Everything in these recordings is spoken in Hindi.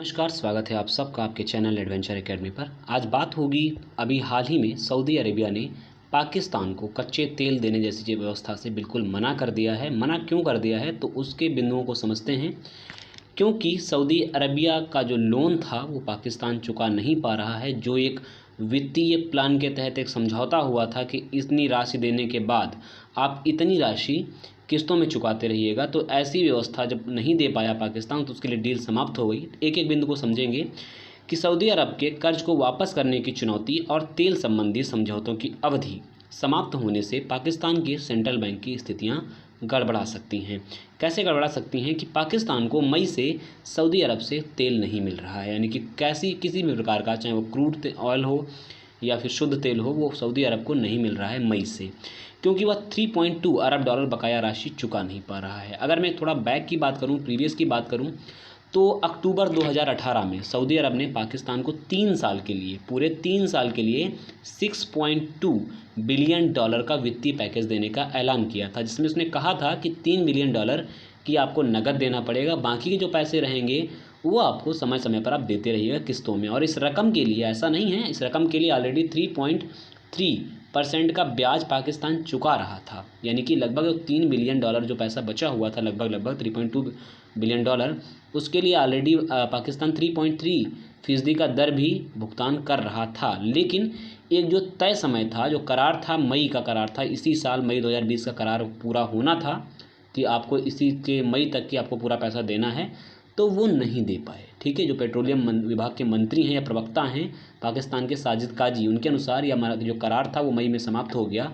नमस्कार, स्वागत है आप सबका आपके चैनल एडवेंचर एकेडमी पर। आज बात होगी अभी हाल ही में सऊदी अरेबिया ने पाकिस्तान को कच्चे तेल देने जैसी जो व्यवस्था से बिल्कुल मना कर दिया है। मना क्यों कर दिया है तो उसके बिंदुओं को समझते हैं। क्योंकि सऊदी अरबिया का जो लोन था वो पाकिस्तान चुका नहीं पा रहा है। जो एक वित्तीय प्लान के तहत एक समझौता हुआ था कि इतनी राशि देने के बाद आप इतनी राशि किस्तों में चुकाते रहिएगा, तो ऐसी व्यवस्था जब नहीं दे पाया पाकिस्तान तो उसके लिए डील समाप्त हो गई। एक एक बिंदु को समझेंगे कि सऊदी अरब के कर्ज को वापस करने की चुनौती और तेल संबंधी समझौतों की अवधि समाप्त होने से पाकिस्तान के सेंट्रल बैंक की स्थितियां गड़बड़ा सकती हैं। कैसे गड़बड़ा सकती हैं कि पाकिस्तान को मई से सऊदी अरब से तेल नहीं मिल रहा है, यानी कि किसी भी प्रकार का, चाहे वो क्रूड ऑयल हो या फिर शुद्ध तेल हो, वो सऊदी अरब को नहीं मिल रहा है मई से, क्योंकि वह 3.2 अरब डॉलर बकाया राशि चुका नहीं पा रहा है। अगर मैं थोड़ा बैक की बात करूं, प्रीवियस की बात करूं, तो अक्टूबर 2018 में सऊदी अरब ने पाकिस्तान को 3 साल के लिए, पूरे 3 साल के लिए 6.2 बिलियन डॉलर का वित्तीय पैकेज देने का ऐलान किया था, जिसमें उसने कहा था कि 3 बिलियन डॉलर की आपको नकद देना पड़ेगा, बाकी के जो पैसे रहेंगे वो आपको समय समय पर आप देते रहिएगा किस्तों में। और इस रकम के लिए ऐसा नहीं है, इस रकम के लिए ऑलरेडी 3.3% का ब्याज पाकिस्तान चुका रहा था, यानी कि लगभग 3 बिलियन डॉलर जो पैसा बचा हुआ था, लगभग 3.2 बिलियन डॉलर, उसके लिए ऑलरेडी पाकिस्तान 3.3% का दर भी भुगतान कर रहा था। लेकिन एक जो तय समय था, जो करार था, मई का करार था, इसी साल मई 2020 का करार पूरा होना था कि आपको इसी के मई तक की आपको पूरा पैसा देना है, तो वो नहीं दे पाए। ठीक है, जो पेट्रोलियम विभाग के मंत्री हैं या प्रवक्ता हैं पाकिस्तान के, साजिद काजी, उनके अनुसार यह जो करार था वो मई में समाप्त हो गया।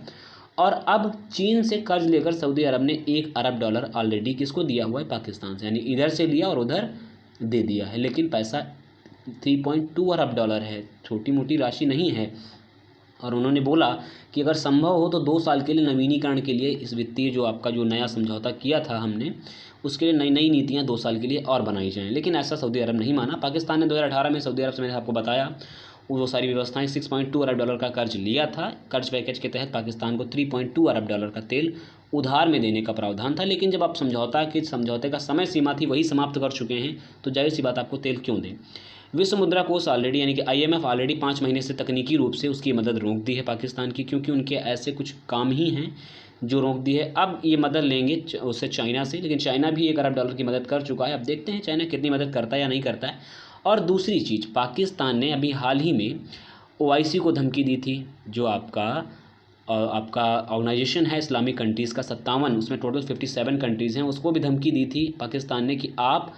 और अब चीन से कर्ज लेकर सऊदी अरब ने 1 अरब डॉलर ऑलरेडी किसको दिया हुआ है, पाकिस्तान से, यानी इधर से लिया और उधर दे दिया है। लेकिन पैसा 3.2 अरब डॉलर है, छोटी मोटी राशि नहीं है। और उन्होंने बोला कि अगर संभव हो तो 2 साल के लिए नवीनीकरण के लिए इस वित्तीय जो आपका जो नया समझौता किया था हमने, उसके लिए नई नई नीतियां 2 साल के लिए और बनाई जाएं। लेकिन ऐसा सऊदी अरब नहीं माना। पाकिस्तान ने 2018 में सऊदी अरब से, मैंने आपको बताया, वो सारी व्यवस्थाएं 6.2 अरब डॉलर का कर्ज लिया था। कर्ज पैकेज के तहत पाकिस्तान को 3.2 अरब डॉलर का तेल उधार में देने का प्रावधान था। लेकिन जब आप समझौते का समय सीमा थी वही समाप्त कर चुके हैं, तो जाहिर सी बात आपको तेल क्यों दें। विश्व मुद्रा कोष ऑलरेडी, यानी कि IMF ऑलरेडी 5 महीने से तकनीकी रूप से उसकी मदद रोक दी है पाकिस्तान की, क्योंकि उनके ऐसे कुछ काम ही हैं जो रोक दी है। अब ये मदद लेंगे उससे, चाइना से, लेकिन चाइना भी 1 अरब डॉलर की मदद कर चुका है। अब देखते हैं चाइना कितनी मदद करता है या नहीं करता है। और दूसरी चीज़, पाकिस्तान ने अभी हाल ही में OIC को धमकी दी थी, जो आपका ऑर्गेनाइजेशन है इस्लामिक कंट्रीज़ का 57, उसमें टोटल 57 कंट्रीज़ हैं, उसको भी धमकी दी थी पाकिस्तान ने कि आप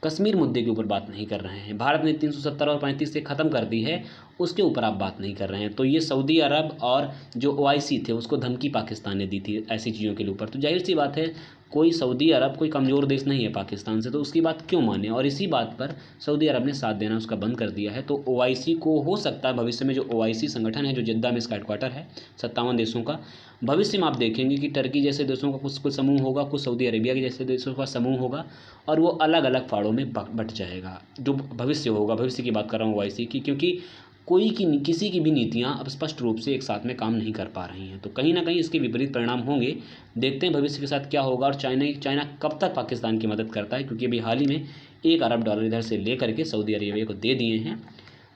कश्मीर मुद्दे के ऊपर बात नहीं कर रहे हैं। भारत ने 370 और 35 से ख़त्म कर दी है, उसके ऊपर आप बात नहीं कर रहे हैं। तो ये सऊदी अरब और जो OIC थे उसको धमकी पाकिस्तान ने दी थी ऐसी चीज़ों के ऊपर। तो जाहिर सी बात है, कोई सऊदी अरब कोई कमज़ोर देश नहीं है पाकिस्तान से, तो उसकी बात क्यों माने। और इसी बात पर सऊदी अरब ने साथ देना उसका बंद कर दिया है। तो OIC को हो सकता है भविष्य में, जो OIC संगठन है जो जिद्दा में इसका हेडक्वार्टर है 57 देशों का, भविष्य में आप देखेंगे कि टर्की जैसे देशों का कुछ समूह होगा, कुछ सऊदी अरेबिया के जैसे देशों का समूह होगा, और वो अलग अलग फाड़ों में बट जाएगा। जो भविष्य होगा, भविष्य की बात कर रहा हूँ OIC की, क्योंकि किसी की भी नीतियाँ अब स्पष्ट रूप से एक साथ में काम नहीं कर पा रही हैं। तो कहीं ना कहीं इसके विपरीत परिणाम होंगे। देखते हैं भविष्य के साथ क्या होगा। और चाइना कब तक पाकिस्तान की मदद करता है, क्योंकि अभी हाल ही में 1 अरब डॉलर इधर से ले करके सऊदी अरेबिया को दे दिए हैं।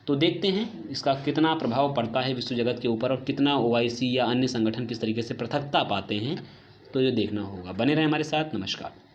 तो देखते हैं इसका कितना प्रभाव पड़ता है विश्व जगत के ऊपर, और कितना OIC या अन्य संगठन किस तरीके से पृथकता पाते हैं, तो ये देखना होगा। बने रहें हमारे साथ। नमस्कार।